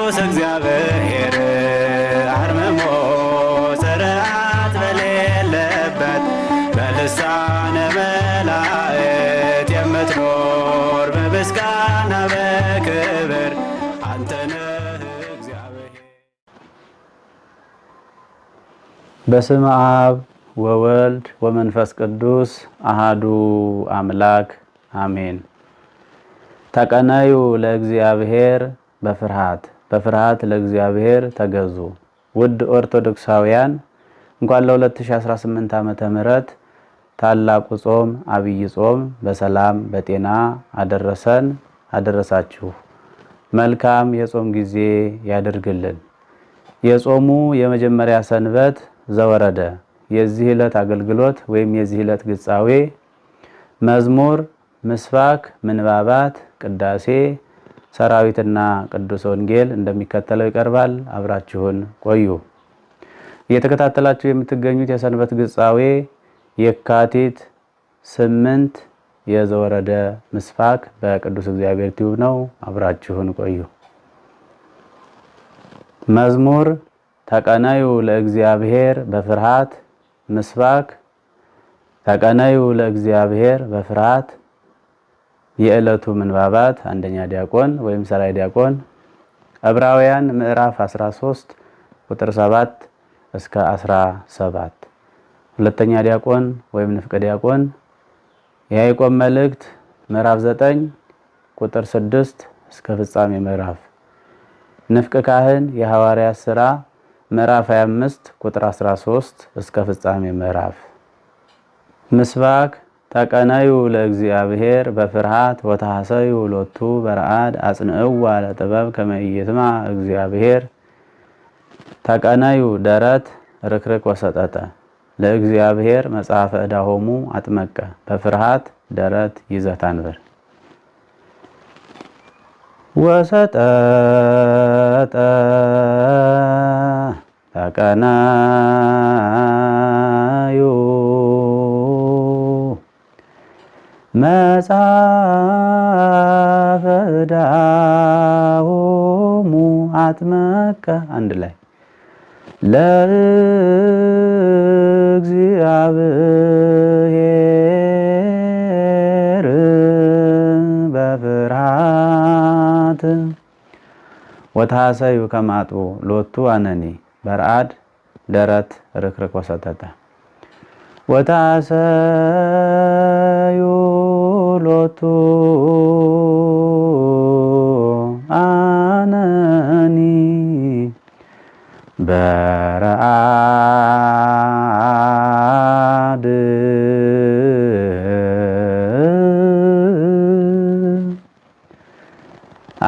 ቅዱስ እግዚአብሔር አርምሞ ጽርዓት በሌለበት በልሳነ መላእክት የምትኖር በምስጋና በክብር አንተ ነህ እግዚአብሔር። በስመ አብ ወወልድ ወመንፈስ ቅዱስ አሃዱ አምላክ አሜን። ተቀነዩ ለእግዚአብሔር በፍርሃት ለእግዚአብሔር ተገዙ። ውድ ኦርቶዶክሳውያን እንኳን ለ2018 ዓመተ ምህረት ታላቁ ጾም አብይ ጾም በሰላም በጤና አደረሰን አደረሳችሁ። መልካም የጾም ጊዜ ያደርግልን። የጾሙ የመጀመሪያ ሰንበት ዘወረደ የዚህ ዕለት አገልግሎት ወይም የዚህ ዕለት ግጻዌ መዝሙር፣ ምስባክ፣ ምንባባት፣ ቅዳሴ፣ ሰራዊትና ቅዱስ ወንጌል እንደሚከተለው ይቀርባል። አብራችሁን ቆዩ። እየተከታተላችሁ የምትገኙት የሰንበት ግጻዌ የካቲት 8 የዘወረደ ምስባክ በቅዱስ እግዚአብሔር ቲዩብ ነው። አብራችሁን ቆዩ። መዝሙር ተቀነዩ ለእግዚአብሔር በፍርሃት። ምስባክ ተቀነዩ ለእግዚአብሔር በፍርሃት። የዕለቱ ምንባባት አንደኛ ዲያቆን ወይም ሰራይ ዲያቆን ዕብራውያን ምዕራፍ 13 ቁጥር 7 እስከ 17። ሁለተኛ ዲያቆን ወይም ንፍቀ ዲያቆን የያዕቆብ መልእክት ምዕራፍ 9 ቁጥር 6 እስከ ፍጻሜ ምዕራፍ። ንፍቀ ካህን የሐዋርያት ሥራ ምዕራፍ 25 ቁጥር 13 እስከ ፍጻሜ ምዕራፍ። ምስባክ ተቀነዩ ለእግዚአብሔር በፍርሃት ወተሐሰዩ ሎቱ በረአድ አጽንዕዋ ለጥበብ ከመ ኢይትምዓ እግዚአብሔር። ተቀነዩ ደረት ርክርክ ወሰጠጠ ለእግዚአብሔር መጽሐፈ ዕዳሆሙ አጥመቀ በፍርሃት ደረት ይዘት አንብር። ወሰጠጠ ተቀነዩ መጽሐፈ ዕዳሆሙ አጥመቀ አንድ ላይ ለእግዚአብሔር በፍርሃት ወተሐሰዩ ከማጡ ሎቱ አነኒ በረአድ ደረት ርክርክ ወሰጠጠ ወተሐሰዩ ሎቱ አነኒ በረአድ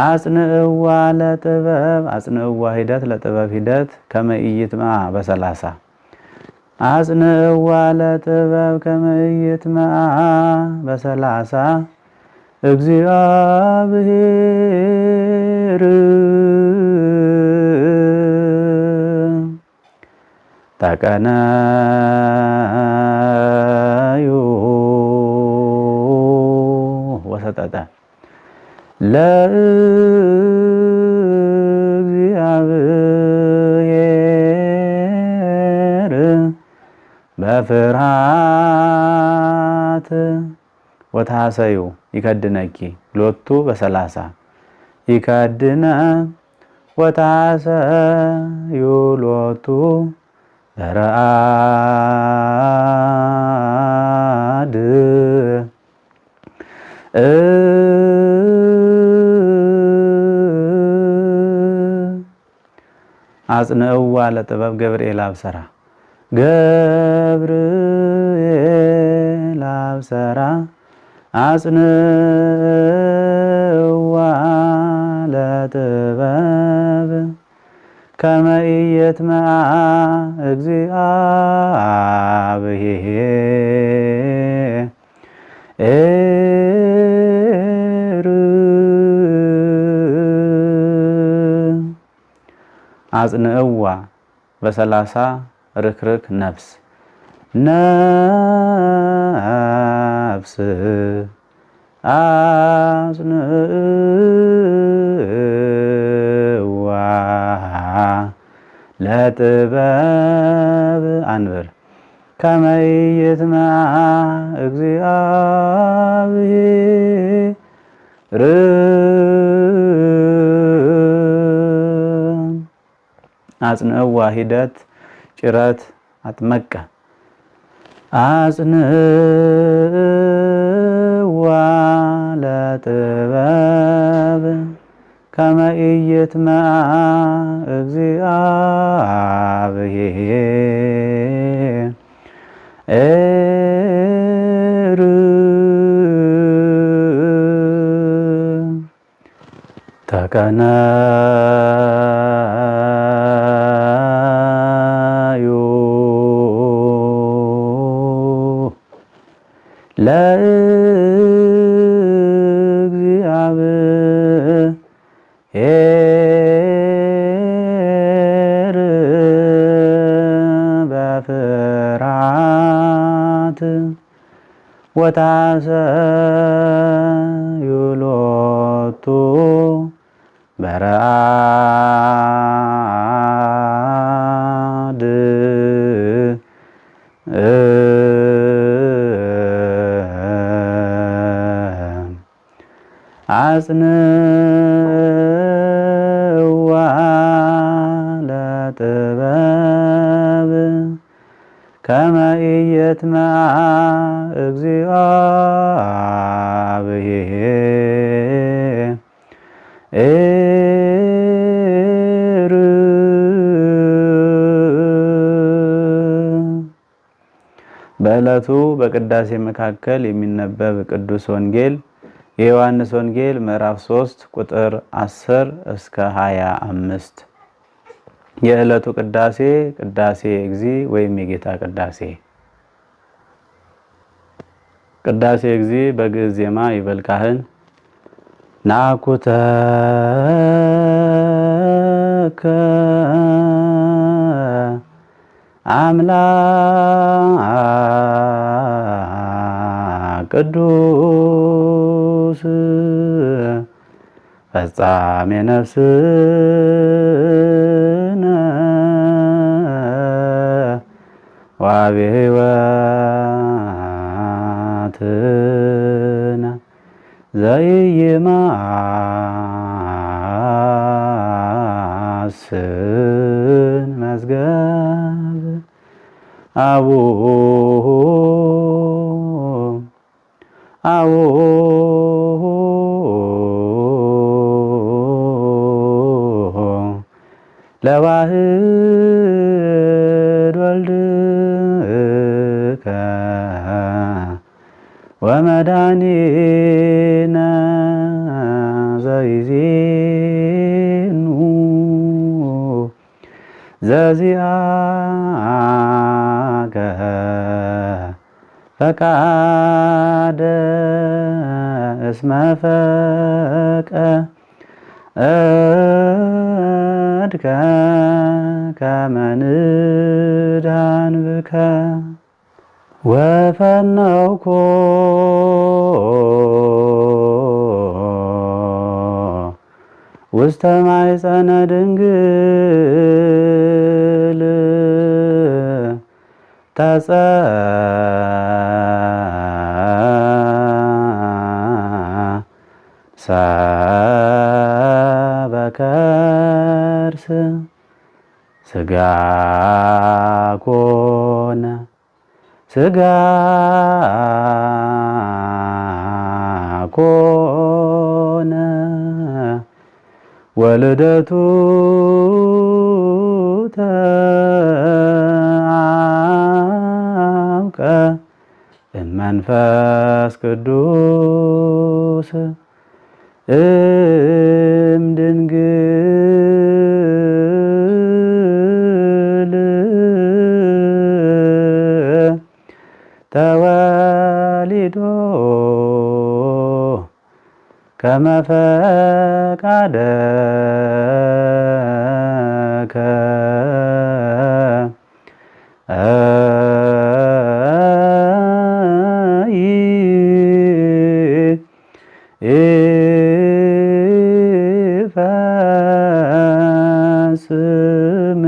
አጽንዕዋ ለጥበብ አጽንዕዋ ሂደት ለጥበብ ሂደት ከመ ኢይትምዓ በሰላሳ አጽንዕዋ ለጥበብ ከመ ኢይትምዓ በሰላሳ እግዚአብሔር ተቀነዩ ወሰጠጠ ለእግዚአብሔር በፍርሃት ወተሐሰዩ ይከድነኪ ሎቱ በሰላሳ ይከድነ ወተሐሰዩ ሎቱ በረአድ አጽንዕዋ ለጥበብ ገብርኤል አብሰራ ገብርኤል አብሰራ አጽንዕዋ ለጥበብ ከመ ኢይትምዓ እግዚአብሔር አጽንዕዋ በሰላሳ ርክርክ ነፍስ ነፍስ አጽንዕዋ ለጥበብ አንብር ከመ ኢይትመዓ እግዚአብሔር አጽንዕዋ ሂደት ጭረት አጥመቀ አጽንዕዋ ለጥበብ ከመ ኢይትመዓ እግዚአብሔር ተቀነዩ ለእግዚአብሔር በፍርሃት ወታሰዩ ሎቱ በረአድ አጽንዕዋ ለጥበብ ከመ ኢይትመዓ እግዚአብሔር በዕለቱ በቅዳሴ መካከል የሚነበብ ቅዱስ ወንጌል የዮሐንስ ወንጌል ምዕራፍ 3 ቁጥር 10 እስከ 25። የዕለቱ ቅዳሴ ቅዳሴ እግዚእ ወይም የጌታ ቅዳሴ። ቅዳሴ እግዚእ በግዕዝ ዜማ ይበል ካህን ናኩተከ አምላክ ቅዱስ ፈጻሜ ነፍስነ ወአቤ ሕይወትነ ዘይማስን መዝገብ አቡሁ ለዋህድ ወልድከ ወመድኃኒነ ዘይዜኑ ዘዚአከ ፈቃደ እስመ ፈቀድከ ከመ ንድኃን ብከ ወፈነውኮ ውስተ ማኅፀነ ድንግል በከርስ ሥጋ ኮነ ሥጋ ኮነ ወልደቱ ተአውቀ እመንፈስ ቅዱስ እምድንግል ተወሊዶ ከመ ፈቃደከ ይፈጽም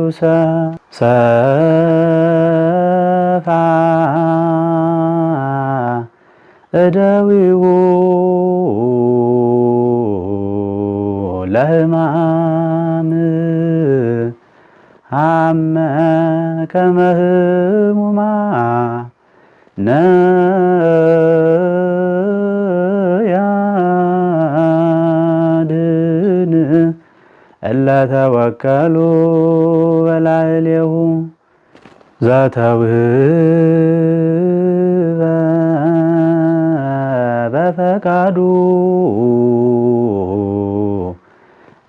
ሰፋ እደዊው ለሕማም ሀመ ከመ ሕሙማነ ያድኅን እለ ተወከሉ በላዕሌሁ ዘተውህበ በፈቃዱ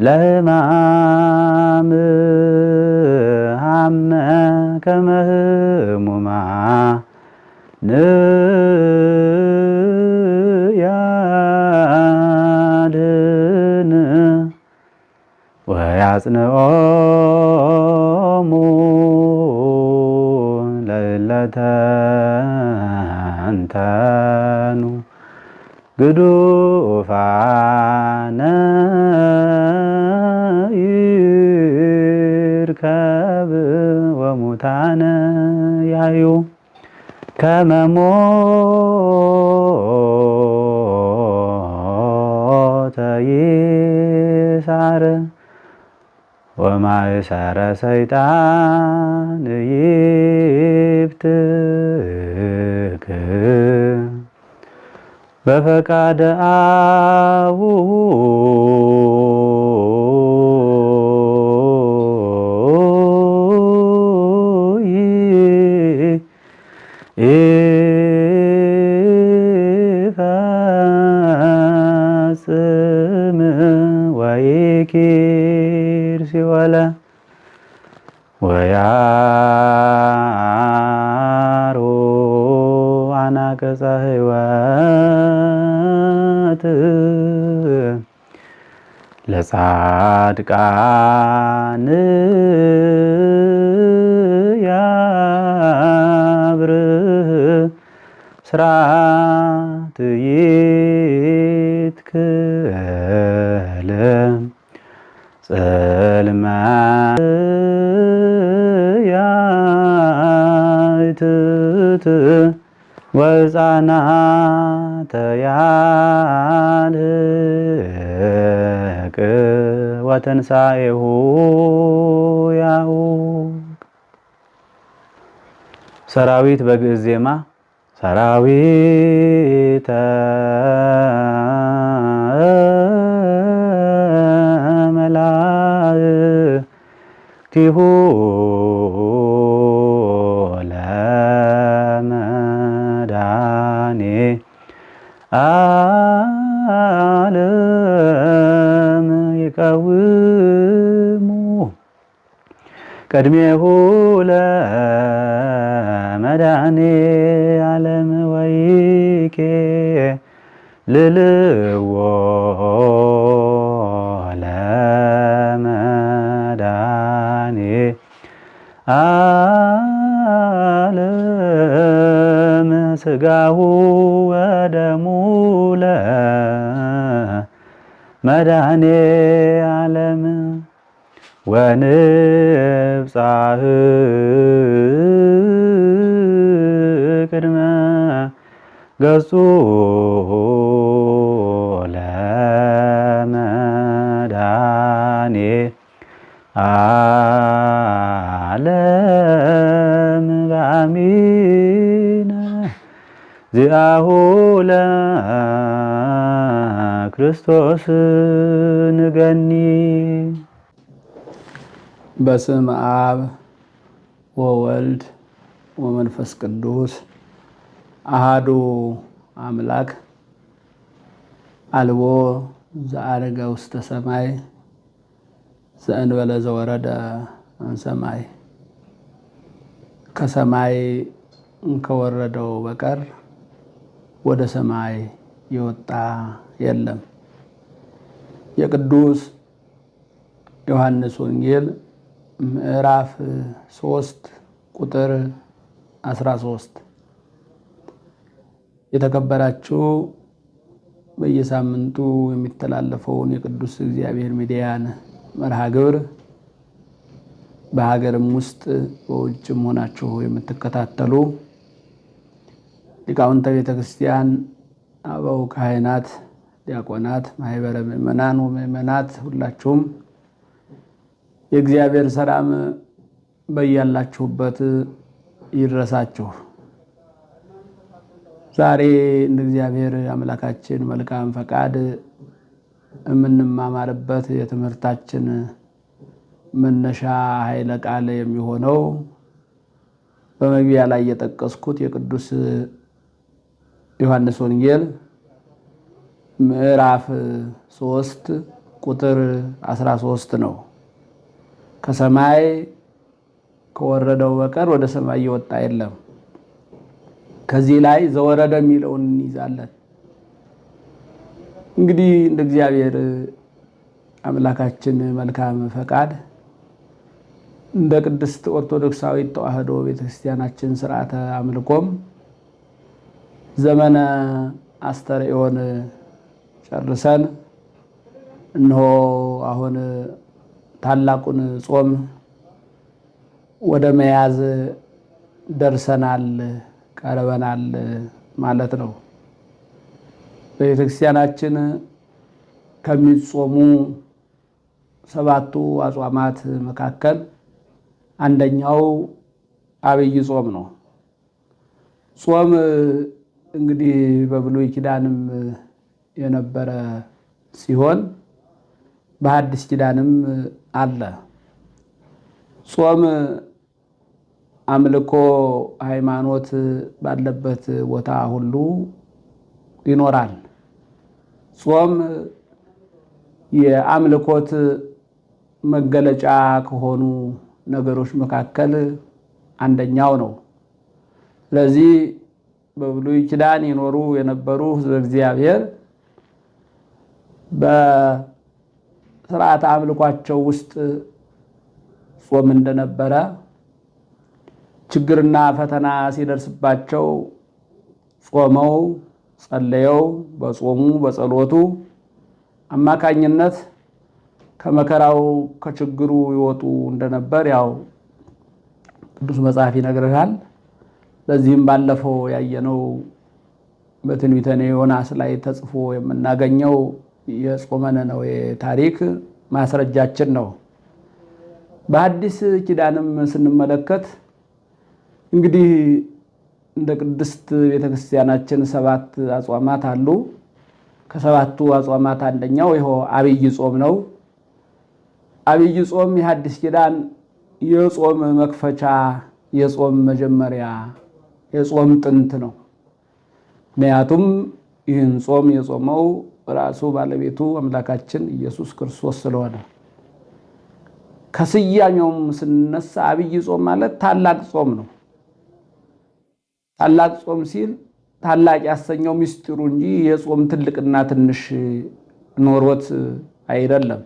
ለሕማም ሀመ ከመ ሕሙማነ ያድኅን ወያጽንዖሙ ለእለ ተንተኑ ግዱፋነ ይርከብ ወሙታነ ያዩ ከመ ሞተ ይሳር ወማእሰረ ሰይጣን ይብትክ በፈቃደ አቡይ ይፈጽም ወይኪር ሲወለ ወያሮ አናቀጸ ሕይወት ለጻድቃን ያብርህ ስርዓት ይትክል ጽልመት ያይትት ወሕፃናተ ያልህቅ ወትንሣኤሁ ያውቅ። ሰራዊት በግዕዝ ዜማ ሰራዊተ መላእክቲሁ ለመድኃኔ ዓለም ይቀውሙ ቅድሜሁ ለመድኃኔ ዓለም ወይኬ ልልዎ ለመድኃኔ ዓለም ሥጋሁ ወደሙ ለመድኃኔ ዓለም ወንብጻሕ ቅድመ ገጹ ለመድኃኔ ዓለም በአሚነ ዚአሁ ለክርስቶስ ንገኒ። በስም አብ ወወልድ ወመንፈስ ቅዱስ አሃዱ አምላክ አልቦ ዘአረገ ውስተ ሰማይ ዘእንበለ ዘወረደ እምሰማይ ከሰማይ ከወረደው በቀር ወደ ሰማይ የወጣ የለም። የቅዱስ ዮሐንስ ወንጌል ምዕራፍ 3 ቁጥር 13። የተከበራችሁ በየሳምንቱ የሚተላለፈውን የቅዱስ እግዚአብሔር ሚዲያን መርሃ ግብር በሀገርም ውስጥ በውጭም ሆናችሁ የምትከታተሉ ሊቃውንተ ቤተ ክርስቲያን፣ አበው ካህናት፣ ዲያቆናት፣ ማህበረ ምእመናን ወምእመናት ሁላችሁም የእግዚአብሔር ሰላም በያላችሁበት ይድረሳችሁ። ዛሬ እንደ እግዚአብሔር አምላካችን መልካም ፈቃድ የምንማማርበት የትምህርታችን መነሻ ኃይለ ቃል የሚሆነው በመግቢያ ላይ የጠቀስኩት የቅዱስ ዮሐንስ ወንጌል ምዕራፍ 3 ቁጥር 13 ነው። ከሰማይ ከወረደው በቀር ወደ ሰማይ የወጣ የለም። ከዚህ ላይ ዘወረደ የሚለውን እንይዛለን። እንግዲህ እንደ እግዚአብሔር አምላካችን መልካም ፈቃድ እንደ ቅድስት ኦርቶዶክሳዊት ተዋሕዶ ቤተክርስቲያናችን ስርዓተ አምልኮም ዘመነ አስተርእዮን ጨርሰን እነሆ አሁን ታላቁን ጾም ወደ መያዝ ደርሰናል፣ ቀርበናል ማለት ነው። በቤተክርስቲያናችን ከሚጾሙ 7ቱ አጽዋማት መካከል አንደኛው አብይ ጾም ነው። ጾም እንግዲህ በብሉይ ኪዳንም የነበረ ሲሆን በሐዲስ ኪዳንም አለ። ጾም አምልኮ ሃይማኖት ባለበት ቦታ ሁሉ ይኖራል። ጾም የአምልኮት መገለጫ ከሆኑ ነገሮች መካከል አንደኛው ነው። ስለዚህ በብሉይ ኪዳን ይኖሩ የነበሩ ሕዝበ እግዚአብሔር በስርዓተ አምልኳቸው ውስጥ ጾም እንደነበረ፣ ችግርና ፈተና ሲደርስባቸው ጾመው ጸለየው በጾሙ በጸሎቱ አማካኝነት ከመከራው ከችግሩ ይወጡ እንደነበር ያው ቅዱስ መጽሐፍ ይነግረናል። ለዚህም ባለፈው ያየነው በትንቢተ ዮናስ ላይ ተጽፎ የምናገኘው የጾመ ነነዌ ታሪክ ማስረጃችን ነው። በሐዲስ ኪዳንም ስንመለከት እንግዲህ እንደ ቅድስት ቤተክርስቲያናችን 7 አጽዋማት አሉ። ከ7ቱ አጽዋማት አንደኛው ይኸው አብይ ጾም ነው። አብይ ጾም የሐዲስ ኪዳን የጾም መክፈቻ፣ የጾም መጀመሪያ፣ የጾም ጥንት ነው። ምክንያቱም ይህን ጾም የጾመው ራሱ ባለቤቱ አምላካችን ኢየሱስ ክርስቶስ ስለሆነ። ከስያሜውም ስንነሳ አብይ ጾም ማለት ታላቅ ጾም ነው። ታላቅ ጾም ሲል ታላቅ ያሰኘው ምስጢሩ እንጂ የጾም ትልቅና ትንሽ ኖሮት አይደለም።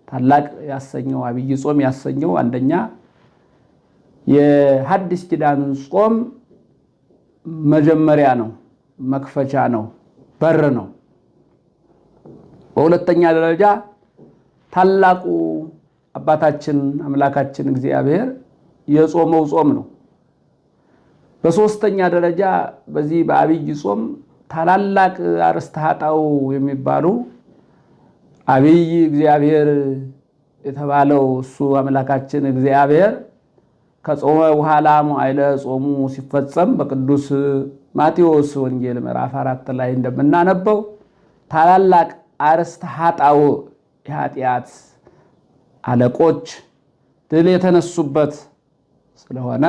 ታላቅ ያሰኘው አብይ ጾም ያሰኘው አንደኛ የሐዲስ ኪዳን ጾም መጀመሪያ ነው፣ መክፈቻ ነው፣ በር ነው። በሁለተኛ ደረጃ ታላቁ አባታችን አምላካችን እግዚአብሔር የጾመው ጾም ነው። በሶስተኛ ደረጃ በዚህ በአብይ ጾም ታላላቅ አርእስተ ኃጣውእ የሚባሉ አብይ እግዚአብሔር የተባለው እሱ አምላካችን እግዚአብሔር ከጾመ በኋላ መዋዕለ ጾሙ ሲፈጸም በቅዱስ ማቴዎስ ወንጌል ምዕራፍ 4 ላይ እንደምናነበው ታላላቅ አርእስተ ኃጣውእ የኃጢአት አለቆች ድል የተነሱበት ስለሆነ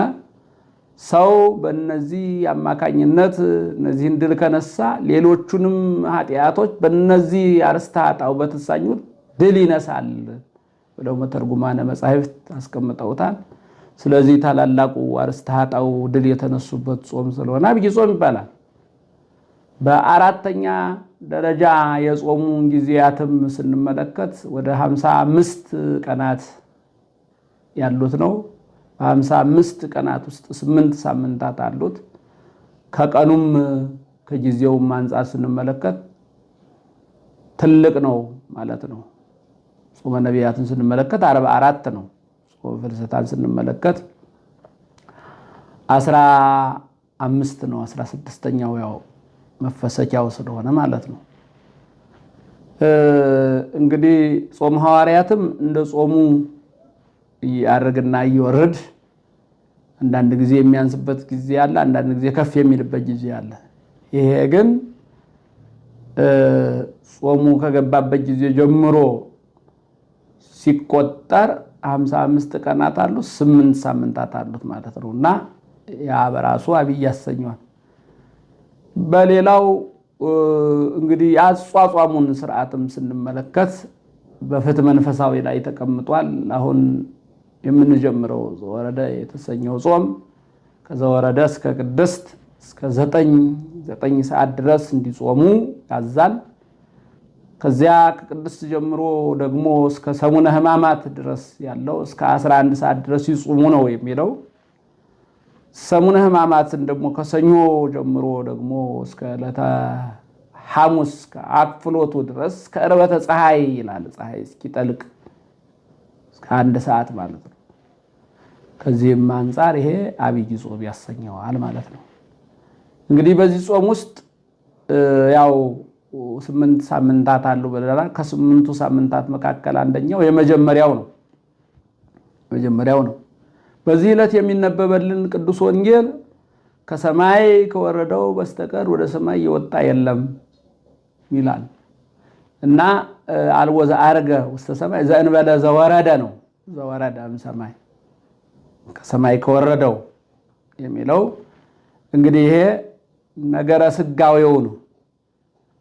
ሰው በእነዚህ አማካኝነት እነዚህን ድል ከነሳ ሌሎቹንም ኃጢአቶች በእነዚህ አርእስተ ኃጣውእ በተሳኙት ድል ይነሳል ብለው መተርጉማነ መጻሕፍት አስቀምጠውታል። ስለዚህ ታላላቁ አርእስተ ኃጣውእ ድል የተነሱበት ጾም ስለሆነ አብይ ጾም ይባላል። በአራተኛ ደረጃ የጾሙን ጊዜያትም ስንመለከት ወደ 55 ቀናት ያሉት ነው። በ55 ቀናት ውስጥ 8 ሳምንታት አሉት። ከቀኑም ከጊዜውም አንጻር ስንመለከት ትልቅ ነው ማለት ነው። ጾመ ነቢያትን ስንመለከት 44 ነው ጾመ ፍልሰታን ስንመለከት 15 ነው። 16ኛው ያው መፈሰኪያው ስለሆነ ማለት ነው። እንግዲህ ጾም ሐዋርያትም እንደ ጾሙ ያርግና ይወርድ አንዳንድ ጊዜ የሚያንስበት ጊዜ አለ፣ አንዳንድ ጊዜ ከፍ የሚልበት ጊዜ አለ። ይሄ ግን ጾሙ ከገባበት ጊዜ ጀምሮ ሲቆጠር 55 ቀናት አሉ፣ 8 ሳምንታት አሉት ማለት ነውና ያ በራሱ አብይ ያሰኘዋል። በሌላው እንግዲህ የአጿጿሙን ስርዓትም ስንመለከት በፍትሐ መንፈሳዊ ላይ ተቀምጧል። አሁን የምንጀምረው ዘወረደ የተሰኘው ጾም ከዘወረደ እስከ ቅድስት እስከ 9 ሰዓት ድረስ እንዲጾሙ ያዛል። ከዚያ ከቅድስት ጀምሮ ደግሞ እስከ ሰሙነ ሕማማት ድረስ ያለው እስከ 11 ሰዓት ድረስ ይጾሙ ነው የሚለው። ሰሙነ ሕማማትን ደግሞ ከሰኞ ጀምሮ ደግሞ እስከ ዕለተ ሐሙስ ከአክፍሎቱ ድረስ ከዕርበተ ፀሐይ ይላል። ፀሐይ እስኪጠልቅ እስከ 1 ሰዓት ማለት ነው። ከዚህም አንፃር ይሄ አብይ ጾም ያሰኘዋል ማለት ነው። እንግዲህ በዚህ ጾም ውስጥ ያው 8 ሳምንታት አሉ ብለናል። ከ8ቱ ሳምንታት መካከል አንደኛው የመጀመሪያው ነው። በዚህ ዕለት የሚነበበልን ቅዱስ ወንጌል ከሰማይ ከወረደው በስተቀር ወደ ሰማይ የወጣ የለም ይላል እና አልቦ ዘዐርገ ውስተ ሰማይ ዘእንበለ ዘወረደ ነው። ዘወረደ ሰማይ ከሰማይ ከወረደው የሚለው እንግዲህ ይሄ ነገረ ስጋዌው ነው።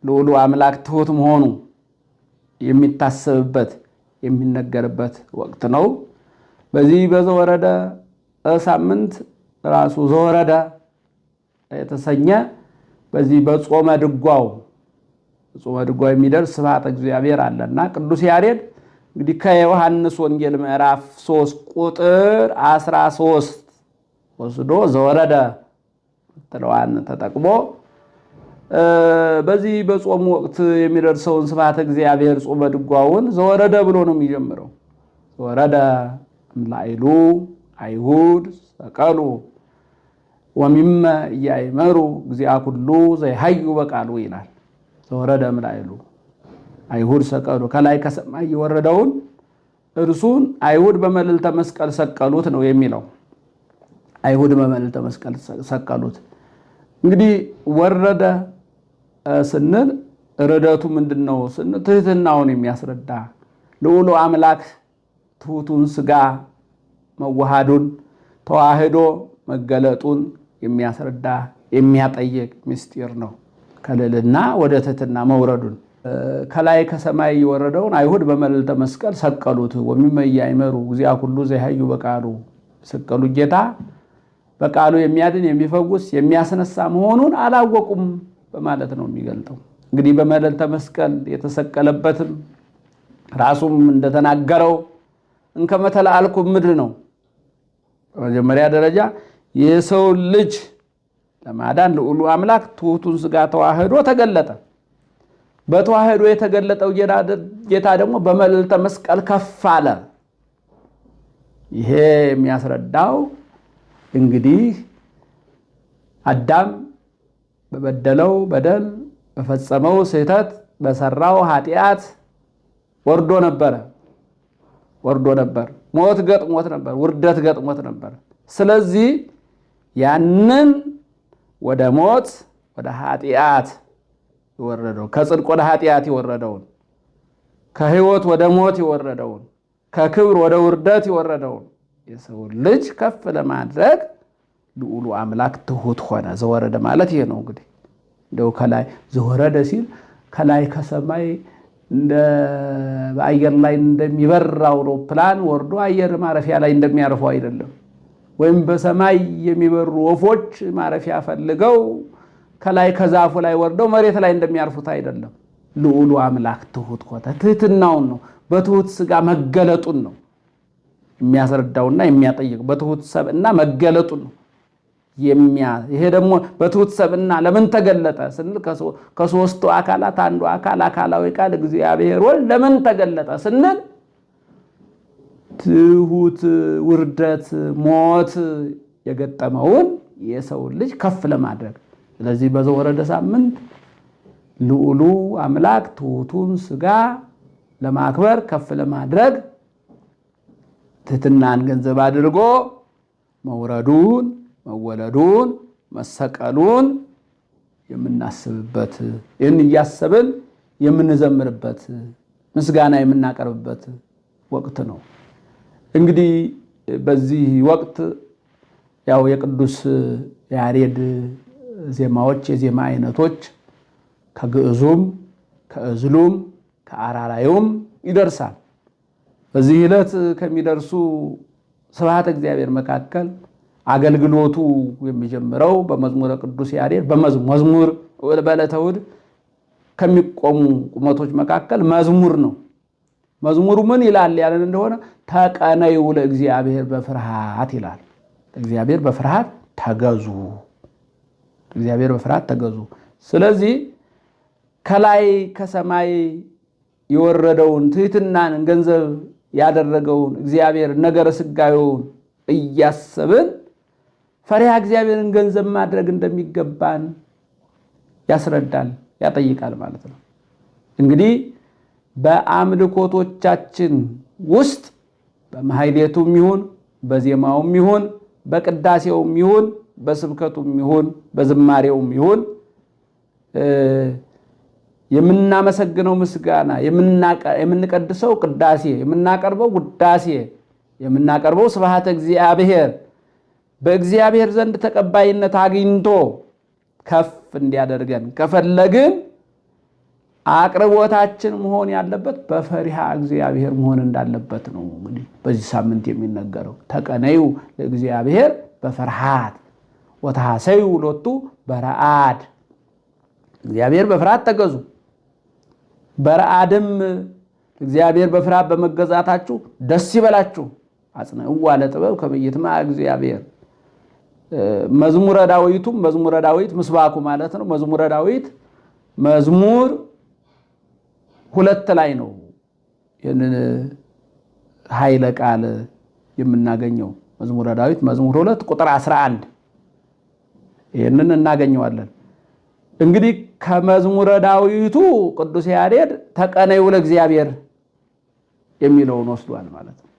ልዑሉ አምላክ ትሑት መሆኑ የሚታሰብበት የሚነገርበት ወቅት ነው። በዚህ በዘወረደ ሳምንት ራሱ ዘወረደ የተሰኘ በዚህ በጾመ ድጓው የሚደርስ ስብሐተ እግዚአብሔር አለና ቅዱስ ያሬድ እንግዲህ ከዮሐንስ ወንጌል ምዕራፍ 3 ቁጥር 13 ወስዶ ዘወረደ ተለዋን ተጠቅሞ በዚህ በጾም ወቅት የሚደርሰውን ስብሐተ እግዚአብሔር ጾመ ድጓውን ዘወረደ ብሎ ነው የሚጀምረው። ዘወረደ እምላዕሉ አይሁድ ሰቀሉ ወሚመ ኢያእመሩ እግዚአ ኩሉ ዘይሃዩ በቃሉ ይላል። ዘወረደ እምላዕሉ አይሁድ ሰቀሉ፣ ከላይ ከሰማይ የወረደውን እርሱን አይሁድ በመልዕልተ መስቀል ሰቀሉት ነው የሚለው። አይሁድ በመልዕልተ መስቀል ሰቀሉት። እንግዲህ ወረደ ስንል ርደቱ ምንድነው ስንል ትህትናውን የሚያስረዳ ልዑሉ አምላክ ትሑቱን ስጋ መዋሃዱን ተዋህዶ መገለጡን የሚያስረዳ የሚያጠይቅ ምስጢር ነው። ከልዕልና ወደ ትሕትና መውረዱን ከላይ ከሰማይ የወረደውን አይሁድ በመልዕልተ መስቀል ሰቀሉት። ወሚመ ኢያእመሩ እግዚአ ኩሉ ዘይሃዩ በቃሉ ሰቀሉ ጌታ በቃሉ የሚያድን የሚፈውስ የሚያስነሳ መሆኑን አላወቁም በማለት ነው የሚገልጠው። እንግዲህ በመልዕልተ መስቀል የተሰቀለበትም ራሱም እንደተናገረው እንከመ ተለአልኩ ምድር ነው። በመጀመሪያ ደረጃ የሰው ልጅ ለማዳን ልዑሉ አምላክ ትሑቱን ስጋ ተዋህዶ ተገለጠ። በተዋህዶ የተገለጠው ጌታ ደግሞ በመልዕልተ መስቀል ከፍ አለ። ይሄ የሚያስረዳው እንግዲህ አዳም በበደለው በደል በፈጸመው ስህተት በሰራው ኃጢአት ወርዶ ነበር። ሞት ገጥሞት ነበር፣ ውርደት ገጥሞት ነበር። ስለዚህ ያንን ወደ ሞት ወደ ኃጢአት የወረደው ከጽድቅ ወደ ኃጢአት የወረደውን ከሕይወት ወደ ሞት የወረደውን ከክብር ወደ ውርደት የወረደውን የሰው ልጅ ከፍ ለማድረግ ልዑሉ አምላክ ትሑት ሆነ። ዘወረደ ማለት ይሄ ነው። እንግዲህ እንደው ከላይ ዘወረደ ሲል ከላይ ከሰማይ እንደ በአየር ላይ እንደሚበር አውሮፕላን ወርዶ አየር ማረፊያ ላይ እንደሚያርፈው አይደለም። ወይም በሰማይ የሚበሩ ወፎች ማረፊያ ፈልገው ከላይ ከዛፉ ላይ ወርደው መሬት ላይ እንደሚያርፉት አይደለም። ልዑሉ አምላክ ትሑት ሆነ። ትሕትናውን ነው በትሑት ስጋ መገለጡን ነው የሚያስረዳውና የሚያጠይቀው። በትሑት ሰብእና መገለጡን ነው ይሄ ደግሞ በትሑት ሰብእና ለምን ተገለጠ ስንል ከሶስቱ አካላት አንዱ አካል አካላዊ ቃል እግዚአብሔር ወልድ ለምን ተገለጠ ስንል ትሁት፣ ውርደት፣ ሞት የገጠመውን የሰውን ልጅ ከፍ ለማድረግ ስለዚህ በዘወረደ ሳምንት ልዑሉ አምላክ ትሁቱን ሥጋ ለማክበር ከፍ ለማድረግ ትሕትናን ገንዘብ አድርጎ መውረዱን፣ መወለዱን፣ መሰቀሉን የምናስብበት ይህን እያሰብን የምንዘምርበት ምስጋና የምናቀርብበት ወቅት ነው። እንግዲህ በዚህ ወቅት ያው የቅዱስ ያሬድ ዜማዎች የዜማ አይነቶች ከግዕዙም ከእዝሉም ከአራራዩም ይደርሳል። በዚህ ዕለት ከሚደርሱ ስብሐተ እግዚአብሔር መካከል አገልግሎቱ የሚጀምረው በመዝሙረ ቅዱስ ያሬድ በመዝሙር በዕለተ እሑድ ከሚቆሙ ቁመቶች መካከል መዝሙር ነው። መዝሙሩ ምን ይላል ያለን እንደሆነ ተቀነዩ ለእግዚአብሔር በፍርሃት ይላል። እግዚአብሔር በፍርሃት ተገዙ፣ እግዚአብሔር በፍርሃት ተገዙ። ስለዚህ ከላይ ከሰማይ የወረደውን ትሕትናን ገንዘብ ያደረገውን እግዚአብሔር ነገረ ሥጋዌውን እያሰብን ፈሪሃ እግዚአብሔርን ገንዘብ ማድረግ እንደሚገባን ያስረዳል፣ ያጠይቃል ማለት ነው። እንግዲህ በአምልኮቶቻችን ውስጥ በማሕሌቱም ይሁን በዜማውም ይሁን በቅዳሴውም ይሁን በስብከቱም ይሁን በዝማሬውም ይሁን የምናመሰግነው ምስጋና፣ የምንቀድሰው ቅዳሴ፣ የምናቀርበው ውዳሴ፣ የምናቀርበው ስብሐተ እግዚአብሔር በእግዚአብሔር ዘንድ ተቀባይነት አግኝቶ ከፍ እንዲያደርገን ከፈለግን አቅርቦታችን መሆን ያለበት በፈሪሃ እግዚአብሔር መሆን እንዳለበት ነው። እንግዲህ በዚህ ሳምንት የሚነገረው ተቀነዩ ለእግዚአብሔር በፍርሃት ወተሐሰዩ ሎቱ በረአድ፣ እግዚአብሔር በፍርሃት ተገዙ። በረአድም እግዚአብሔር በፍርሃት በመገዛታችሁ ደስ ይበላችሁ። አጽንዕዋ ለጥበብ ከመ ይትመዐ እግዚአብሔር። መዝሙረ ዳዊቱም መዝሙረ ዳዊት ምስባኩ ማለት ነው። መዝሙረ ዳዊት መዝሙር 2 ላይ ነው ይህንን ኃይለ ቃል የምናገኘው። መዝሙረ ዳዊት መዝሙር 2 ቁጥር 11 ይህንን እናገኘዋለን። እንግዲህ ከመዝሙረ ዳዊቱ ቅዱስ ያሬድ ተቀነዩ ለእግዚአብሔር የሚለውን ወስዷል ማለት ነው።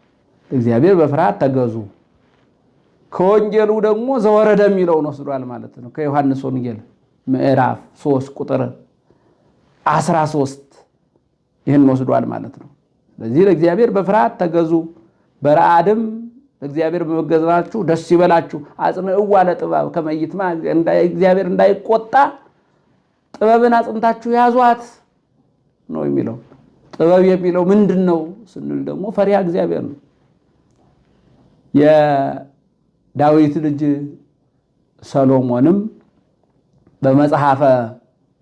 እግዚአብሔር በፍርሃት ተገዙ። ከወንጌሉ ደግሞ ዘወረደ የሚለውን ወስዷል ማለት ነው። ከዮሐንስ ወንጌል ምዕራፍ 3 ቁጥር 13 ይህን ወስዷል ማለት ነው። ስለዚህ ለእግዚአብሔር በፍርሃት ተገዙ፣ በረአድም እግዚአብሔር በመገዛታችሁ ደስ ይበላችሁ። አጽንዕዋ ለጥበብ ከመ ይትመዐ እግዚአብሔር እንዳይቆጣ ጥበብን አጽንታችሁ ያዟት ነው የሚለው። ጥበብ የሚለው ምንድን ነው ስንል ደግሞ ፈሪሃ እግዚአብሔር ነው። የዳዊት ልጅ ሰሎሞንም በመጽሐፈ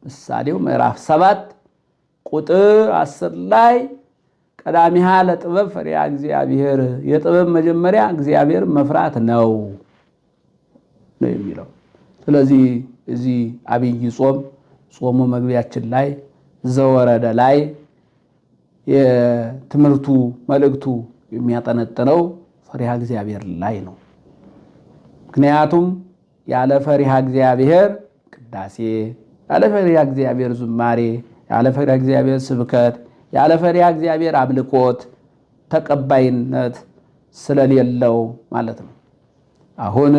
ምሳሌው ምዕራፍ 7 ቁጥር 10 ላይ ቀዳሚሃ ለጥበብ ፈሪሃ እግዚአብሔር፣ የጥበብ መጀመሪያ እግዚአብሔር መፍራት ነው የሚለው። ስለዚህ እዚህ አብይ ጾሙ መግቢያችን ላይ ዘወረደ ላይ የትምህርቱ መልእክቱ የሚያጠነጥነው ፈሪሃ እግዚአብሔር ላይ ነው። ምክንያቱም ያለ ፈሪሃ እግዚአብሔር ቅዳሴ፣ ያለ ፈሪሃ እግዚአብሔር ዝማሬ፣ ያለ ፈሪሃ እግዚአብሔር ስብከት፣ ያለ ፈሪሃ እግዚአብሔር አምልኮት ተቀባይነት ስለሌለው ማለት ነው። አሁን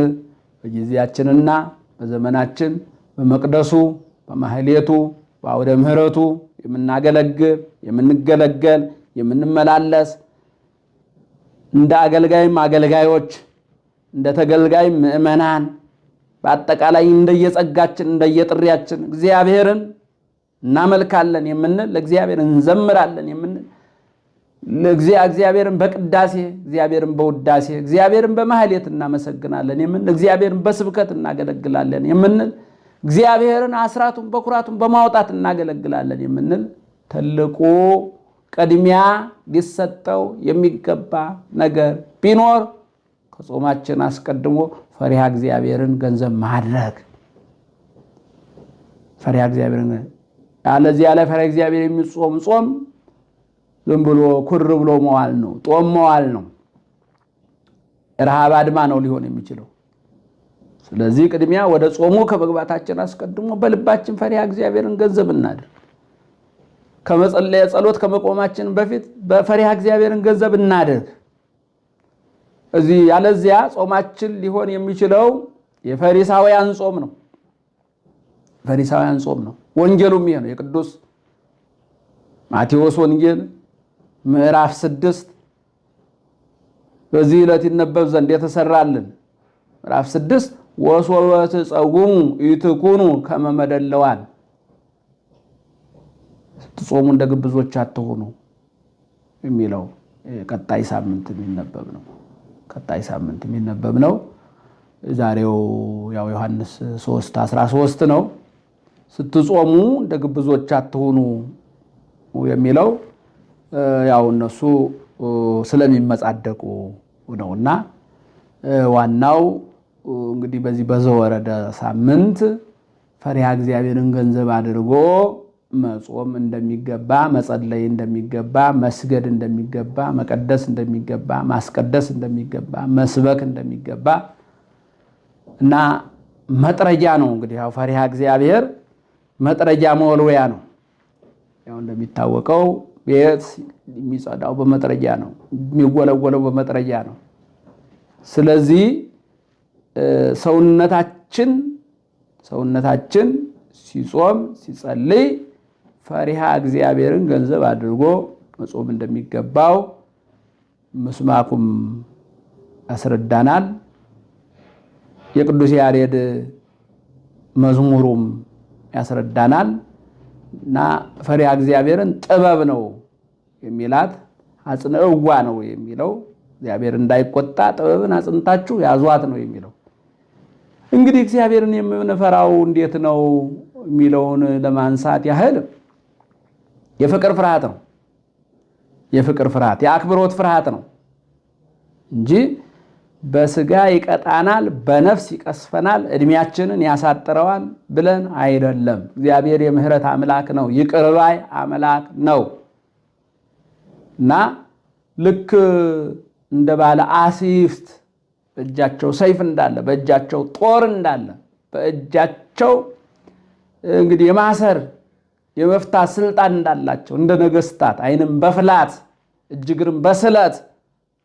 በጊዜያችንና በዘመናችን በመቅደሱ በማሕሌቱ በአውደ ምሕረቱ የምናገለግል የምንገለገል የምንመላለስ እንደ አገልጋይም አገልጋዮች እንደ ተገልጋይም ምእመናን በአጠቃላይ እንደየጸጋችን እንደየጥሪያችን እግዚአብሔርን እናመልካለን የምንል ለእግዚአብሔር እንዘምራለን የምንል እግዚአብሔርን በቅዳሴ እግዚአብሔርን በውዳሴ እግዚአብሔርን በማሕሌት እናመሰግናለን የምንል እግዚአብሔርን በስብከት እናገለግላለን የምንል እግዚአብሔርን አስራቱን በኩራቱን በማውጣት እናገለግላለን የምንል ትልቁ ቅድሚያ ሊሰጠው የሚገባ ነገር ቢኖር ከጾማችን አስቀድሞ ፈሪሃ እግዚአብሔርን ገንዘብ ማድረግ። ፈሪሃ እግዚአብሔርን ያለዚህ ያለ ፈሪሃ እግዚአብሔር የሚጾም ጾም ዝም ብሎ ኩር ብሎ መዋል ነው፣ ጦም መዋል ነው። ረሃብ አድማ ነው ሊሆን የሚችለው። ስለዚህ ቅድሚያ ወደ ጾሙ ከመግባታችን አስቀድሞ በልባችን ፈሪሃ እግዚአብሔርን ገንዘብ እናድርግ። ከመጸለይ ጸሎት ከመቆማችን በፊት በፈሪሃ እግዚአብሔርን ገንዘብ እናድርግ። እዚህ ያለዚያ ጾማችን ሊሆን የሚችለው የፈሪሳውያን ጾም ነው። ፈሪሳውያን ጾም ነው። ወንጌሉም ይሄ ነው። የቅዱስ ማቴዎስ ወንጌል ምዕራፍ 6 በዚህ ዕለት ይነበብ ዘንድ የተሰራልን ምዕራፍ 6 ወሶበ ትጸውሙ ኢትኩኑ ከመ መደለዋን፣ ስትጾሙ እንደ ግብዞች አትሁኑ የሚለው ቀጣይ ሳምንት የሚነበብ ነው። ቀጣይ ሳምንት የሚነበብ ነው። ዛሬው ያው ዮሐንስ 3:13 ነው። ስትጾሙ እንደ ግብዞች አትሁኑ የሚለው ያው እነሱ ስለሚመጻደቁ ነውና ዋናው እንግዲህ በዚህ በዘወረደ ሳምንት ፈሪሃ እግዚአብሔርን ገንዘብ አድርጎ መጾም እንደሚገባ፣ መጸለይ እንደሚገባ፣ መስገድ እንደሚገባ፣ መቀደስ እንደሚገባ፣ ማስቀደስ እንደሚገባ፣ መስበክ እንደሚገባ እና መጥረጃ ነው። እንግዲህ ያው ፈሪሃ እግዚአብሔር መጥረጃ መወልወያ ነው። ያው እንደሚታወቀው ቤት የሚጸዳው በመጥረጃ ነው፣ የሚወለወለው በመጥረጃ ነው። ስለዚህ ሰውነታችን ሲጾም ሲጸልይ ፈሪሃ እግዚአብሔርን ገንዘብ አድርጎ መጾም እንደሚገባው ምስማኩም ያስረዳናል። የቅዱስ ያሬድ መዝሙሩም ያስረዳናል። እና ፈሪሃ እግዚአብሔርን ጥበብ ነው የሚላት አጽንዕዋ ነው የሚለው እግዚአብሔር እንዳይቆጣ ጥበብን አጽንታችሁ ያዟት ነው የሚለው። እንግዲህ እግዚአብሔርን የምንፈራው እንዴት ነው የሚለውን ለማንሳት ያህል የፍቅር ፍርሃት ነው። የፍቅር ፍርሃት የአክብሮት ፍርሃት ነው እንጂ በስጋ ይቀጣናል፣ በነፍስ ይቀስፈናል፣ እድሜያችንን ያሳጥረዋል ብለን አይደለም። እግዚአብሔር የምህረት አምላክ ነው፣ ይቅር ባይ አምላክ ነው እና ልክ እንደ ባለ አሲፍት በእጃቸው ሰይፍ እንዳለ፣ በእጃቸው ጦር እንዳለ፣ በእጃቸው እንግዲህ የማሰር የመፍታት ስልጣን እንዳላቸው እንደ ነገስታት ዓይንም በፍላት እጅግርም በስለት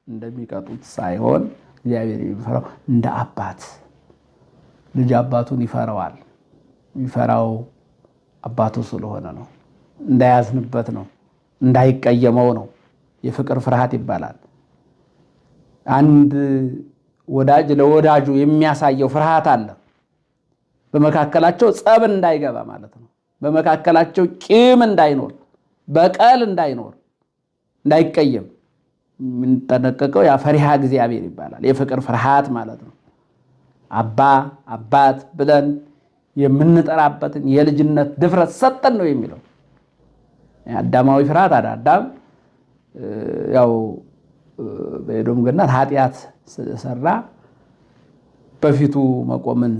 እንደሚቀጡት ሳይሆን እግዚአብሔር የሚፈራው እንደ አባት ልጅ አባቱን ይፈራዋል። የሚፈራው አባቱ ስለሆነ ነው። እንዳያዝንበት ነው፣ እንዳይቀየመው ነው። የፍቅር ፍርሃት ይባላል። አንድ ወዳጅ ለወዳጁ የሚያሳየው ፍርሃት አለ። በመካከላቸው ጸብ እንዳይገባ ማለት ነው። በመካከላቸው ቂም እንዳይኖር፣ በቀል እንዳይኖር፣ እንዳይቀየም የምንጠነቀቀው ያ ፈሪሃ እግዚአብሔር ይባላል። የፍቅር ፍርሃት ማለት ነው። አባት ብለን የምንጠራበትን የልጅነት ድፍረት ሰጠን ነው የሚለው። አዳማዊ ፍርሃት አዳም ያው በኤዶም ገነት ኃጢአት ስለሰራ በፊቱ መቆምን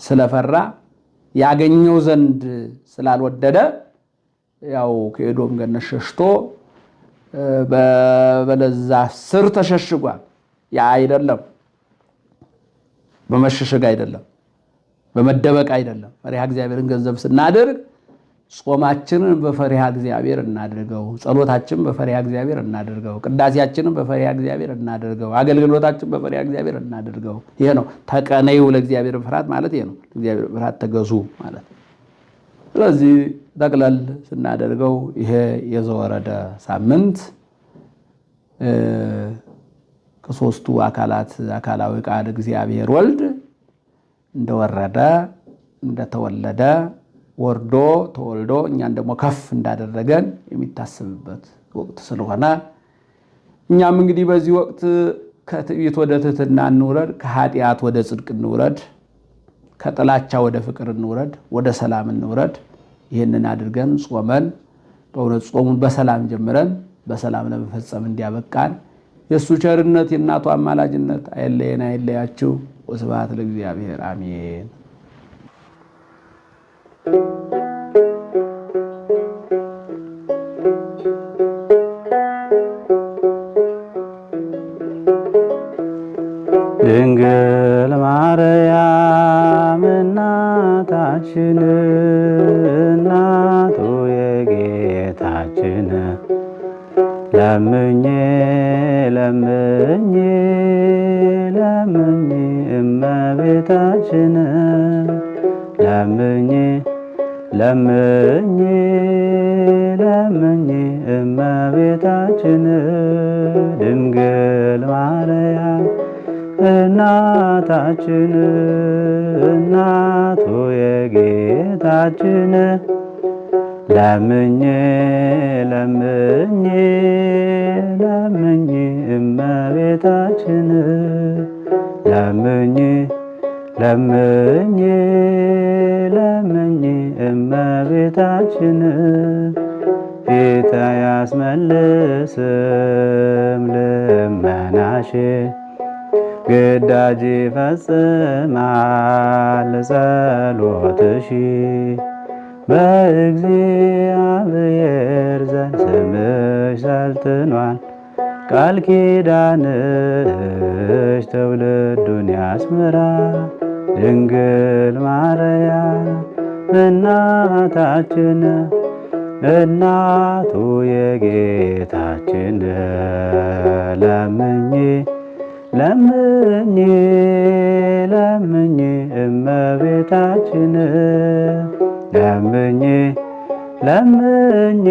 ስለፈራ ያገኘው ዘንድ ስላልወደደ ያው ከኤዶም ገነት ሸሽቶ በበለስ ዛፍ ስር ተሸሽጓል። ያ አይደለም፣ በመሸሸግ አይደለም፣ በመደበቅ አይደለም። ፈሪሃ እግዚአብሔርን ገንዘብ ስናደርግ ጾማችንን በፈሪሃ እግዚአብሔር እናድርገው፣ ጸሎታችንን በፈሪሃ እግዚአብሔር እናድርገው፣ ቅዳሴያችንን በፈሪሃ እግዚአብሔር እናድርገው፣ አገልግሎታችንን በፈሪሃ እግዚአብሔር እናድርገው። ይሄ ነው ተቀነዩ ለእግዚአብሔር ፍርሃት ማለት ይሄ ነው። እግዚአብሔር ፍርሃት ተገዙ ማለት። ስለዚህ ጠቅለል ስናደርገው ይሄ የዘወረደ ሳምንት ከሶስቱ አካላት አካላዊ ቃል እግዚአብሔር ወልድ እንደወረደ እንደተወለደ ወርዶ ተወልዶ እኛን ደግሞ ከፍ እንዳደረገን የሚታሰብበት ወቅት ስለሆነ እኛም እንግዲህ በዚህ ወቅት ከትዕቢት ወደ ትሕትና እንውረድ፣ ከኃጢአት ወደ ጽድቅ እንውረድ፣ ከጥላቻ ወደ ፍቅር እንውረድ፣ ወደ ሰላም እንውረድ። ይህንን አድርገን ጾመን በእውነት ጾሙን በሰላም ጀምረን በሰላም ለመፈጸም እንዲያበቃን የእሱ ቸርነት የእናቱ አማላጅነት አይለየን አይለያችሁ። ወስብሐት ለእግዚአብሔር አሜን። ድንግል ማርያም እናታችን እናቱ የጌታችን ለምኜ ለምኜ ለምኜ እመቤታችን ለምኜ ለምኜ ለምኜ እመቤታችን ድንግል ማርያም እናታችን እናቱ የጌታችን ለምኜ ለምኜ ለምኜ እመቤታችን ለምኜ ለምኜ ለምኜ እመቤታችን ፊት አያስመልስም ልመናሽ ግዳጅ ይፈጽማል ጸሎትሽ በእግዚአብሔር ዘንድ ስምሽ ሰልጥኗል ቃል ኪዳንሽ ትውልዱን ያስምራል ድንግል ማርያም እናታችን እናቱ የጌታችን ለምኜ ለምኜ ለምኜ እመቤታችን ለምኜ ለምኜ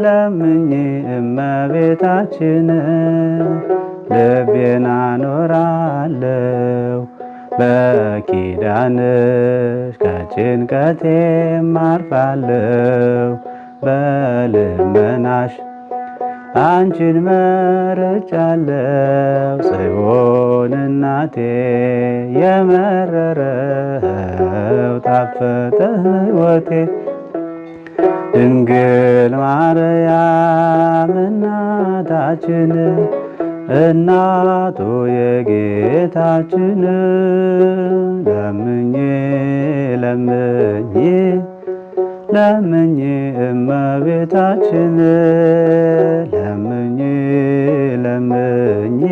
ለምኜ እመቤታችን ልቤን አኖራለሁ በኪዳንሽ ከጭንቀቴም አርፋለሁ በልመናሽ አንቺን መርጫለሁ ጽዮን እናቴ የመረረው ጣፈጠ ሕይወቴ ድንግል ማርያም እናታችን እናቱ የጌታችን ለምኜ ለምኜ ለምኜ እመቤታችን ለምኜ ለምኜ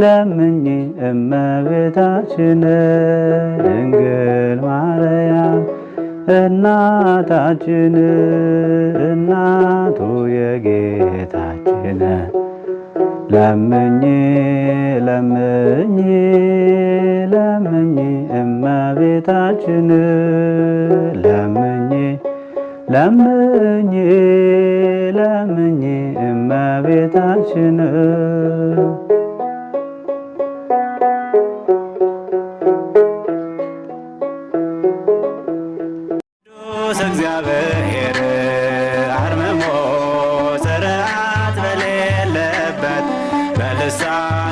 ለምኜ እመቤታችን ድንግል ማርያም እናታችን እናቱ የጌታችን ለምኜ ለምኜ ለምኜ እመቤታችን ለምኜ ለምኜ ለምኜ እመቤታችን ቅዱስ እግዚአብሔር አርምሞ ጽርዓት በሌለበት በልሳነ